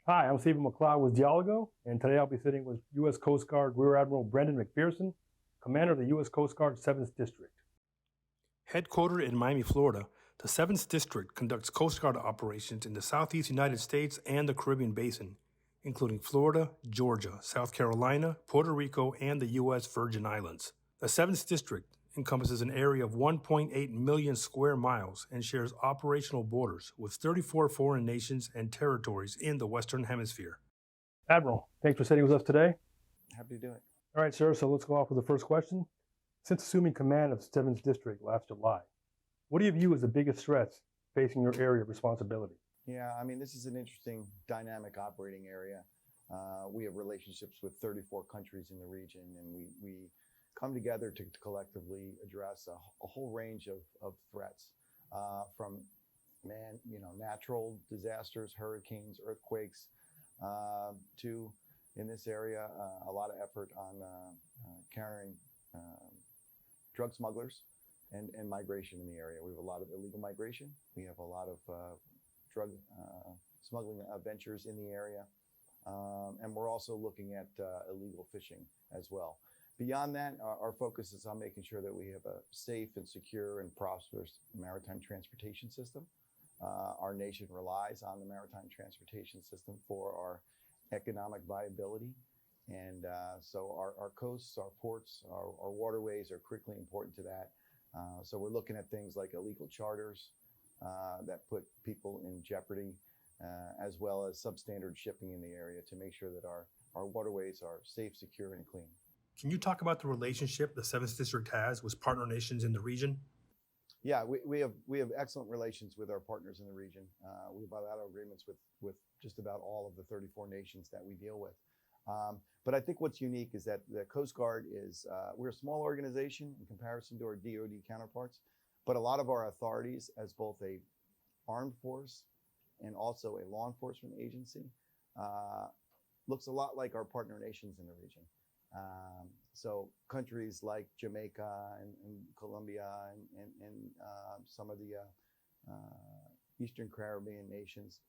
Hi, I'm Stephen McLeod with Diálogo, and today I'll be sitting with U.S. Coast Guard Rear Admiral Brendan McPherson, Commander of the U.S. Coast Guard 7th District. Headquartered in Miami, Florida, the 7th District conducts Coast Guard operations in the Southeast United States and the Caribbean Basin, including Florida, Georgia, South Carolina, Puerto Rico, and the U.S. Virgin Islands. The 7th District encompasses an area of 1.8 million square miles and shares operational borders with 34 foreign nations and territories in the Western Hemisphere. Admiral, thanks for sitting with us today. Happy to do it. All right, sir, so let's go off with the first question. Since assuming command of 7th District last July, what do you view as the biggest threats facing your area of responsibility? Yeah, I mean, this is an interesting dynamic operating area. We have relationships with 34 countries in the region, and we come together to collectively address a whole range of threats, from natural disasters, hurricanes, earthquakes, to, in this area, a lot of effort on countering drug smugglers and migration in the area. We have a lot of illegal migration. We have a lot of drug smuggling ventures in the area. And we're also looking at illegal fishing as well. Beyond that, our focus is on making sure that we have a safe and secure and prosperous maritime transportation system. Our nation relies on the maritime transportation system for our economic viability. And so our coasts, our ports, our waterways are critically important to that. So we're looking at things like illegal charters that put people in jeopardy, as well as substandard shipping in the area to make sure that our waterways are safe, secure, and clean. Can you talk about the relationship the 7th District has with partner nations in the region? Yeah, we have excellent relations with our partners in the region. We have bilateral agreements with just about all of the 34 nations that we deal with. But I think what's unique is that the Coast Guard is, we're a small organization in comparison to our DoD counterparts, but a lot of our authorities as both a armed force and also a law enforcement agency looks a lot like our partner nations in the region. So countries like Jamaica and Colombia and some of the Eastern Caribbean nations,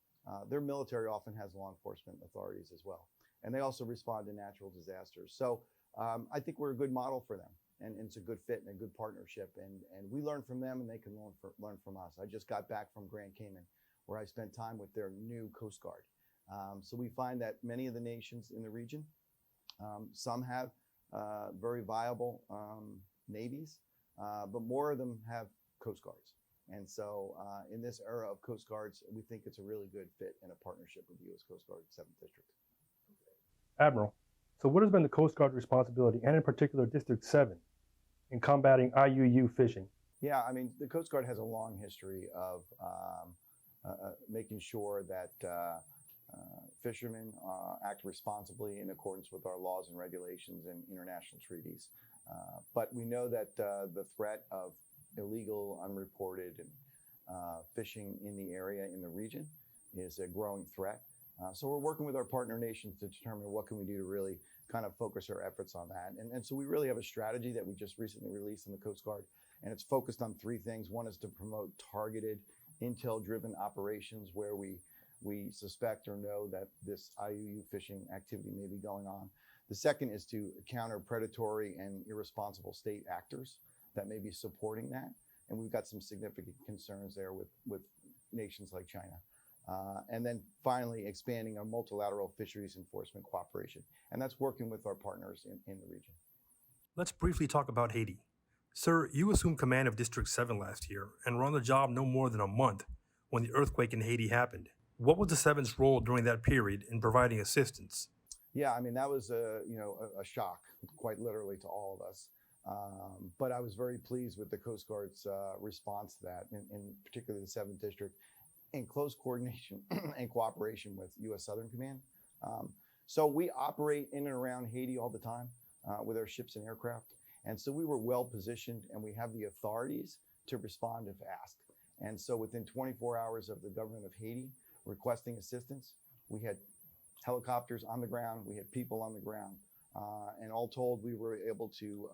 their military often has law enforcement authorities as well. And they also respond to natural disasters. So I think we're a good model for them, and it's a good fit and a good partnership. And we learn from them, and they can learn from us. I just got back from Grand Cayman, where I spent time with their new Coast Guard. So we find that many of the nations in the region, some have very viable navies, but more of them have Coast Guards. And so in this era of Coast Guards, we think it's a really good fit and a partnership with the U.S. Coast Guard 7th District. Admiral, so what has been the Coast Guard's responsibility, and in particular District 7, in combating IUU fishing? Yeah, I mean, the Coast Guard has a long history of making sure that fishermen act responsibly in accordance with our laws and regulations and international treaties. But we know that the threat of illegal, unreported fishing in the area, in the region, is a growing threat. So we're working with our partner nations to determine what can we do to really kind of focus our efforts on that. And so we really have a strategy that we just recently released in the Coast Guard, and it's focused on three things. One is to promote targeted, intel-driven operations where we suspect or know that this IUU fishing activity may be going on. The second is to counter predatory and irresponsible state actors that may be supporting that. And we've got some significant concerns there with nations like China. And then finally, expanding our multilateral fisheries enforcement cooperation. And that's working with our partners in the region. Let's briefly talk about Haiti. Sir, you assumed command of District 7 last year and were on the job no more than a month when the earthquake in Haiti happened. What was the 7th's role during that period in providing assistance? Yeah, I mean, that was a shock, quite literally, to all of us. But I was very pleased with the Coast Guard's response to that, in particularly the 7th District, in close coordination and cooperation with U.S. Southern Command. So we operate in and around Haiti all the time with our ships and aircraft. And so we were well positioned, and we have the authorities to respond if asked. And so within 24 hours of the government of Haiti requesting assistance, we had helicopters on the ground, we had people on the ground. And all told, we were able to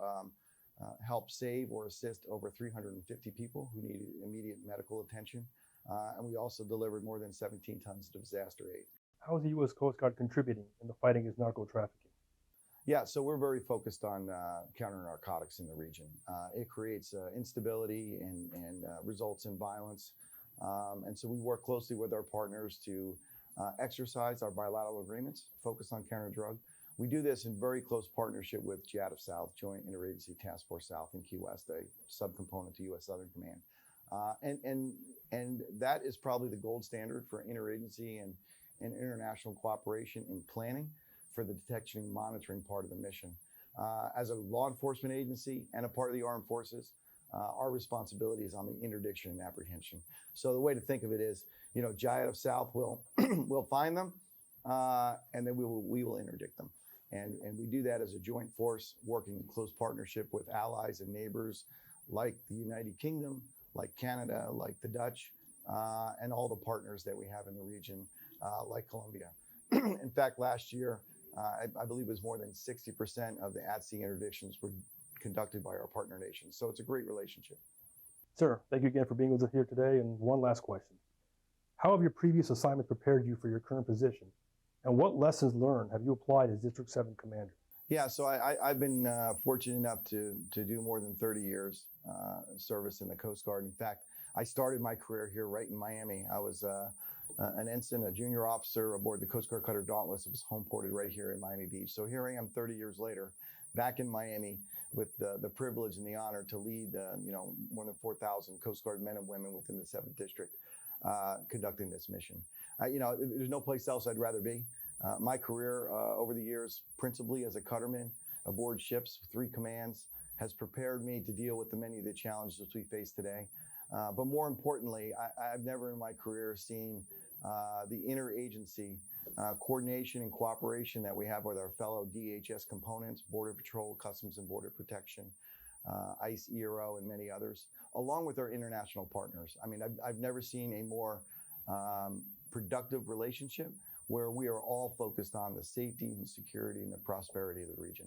help save or assist over 350 people who needed immediate medical attention. And we also delivered more than 17 tons of disaster aid. How is the U.S. Coast Guard contributing in the fight against narco trafficking? Yeah, so we're very focused on counter-narcotics in the region. It creates instability and results in violence. And so we work closely with our partners to exercise our bilateral agreements, focus on counter-drug. We do this in very close partnership with JATF South, Joint Interagency Task Force South in Key West, a subcomponent to U.S. Southern Command. And that is probably the gold standard for interagency and international cooperation in planning for the detection and monitoring part of the mission. As a law enforcement agency and a part of the armed forces, our responsibility is on the interdiction and apprehension. So the way to think of it is, JATF South will will find them, and then we will interdict them. And we do that as a joint force, working in close partnership with allies and neighbors like the United Kingdom, like Canada, like the Dutch, and all the partners that we have in the region, like Colombia. In fact, last year, I believe it was more than 60% of the at-sea interdictions were conducted by our partner nations. So it's a great relationship. Sir, thank you again for being with us here today. And one last question. How have your previous assignments prepared you for your current position? And what lessons learned have you applied as District 7 Commander? Yeah, so I've been fortunate enough to do more than 30 years service in the Coast Guard. In fact, I started my career here right in Miami. I was an ensign, a junior officer aboard the Coast Guard Cutter Dauntless. It was home ported right here in Miami Beach. So here I am 30 years later, back in Miami with the privilege and the honor to lead, more than 4,000 Coast Guard men and women within the 7th District conducting this mission. There's no place else I'd rather be. My career over the years, principally as a cutterman aboard ships, 3 commands, has prepared me to deal with the many of the challenges we face today. But more importantly, I've never in my career seen the interagency coordination and cooperation that we have with our fellow DHS components, Border Patrol, Customs and Border Protection, ICE, ERO, and many others, along with our international partners. I mean, I've never seen a more productive relationship where we are all focused on the safety and security and the prosperity of the region.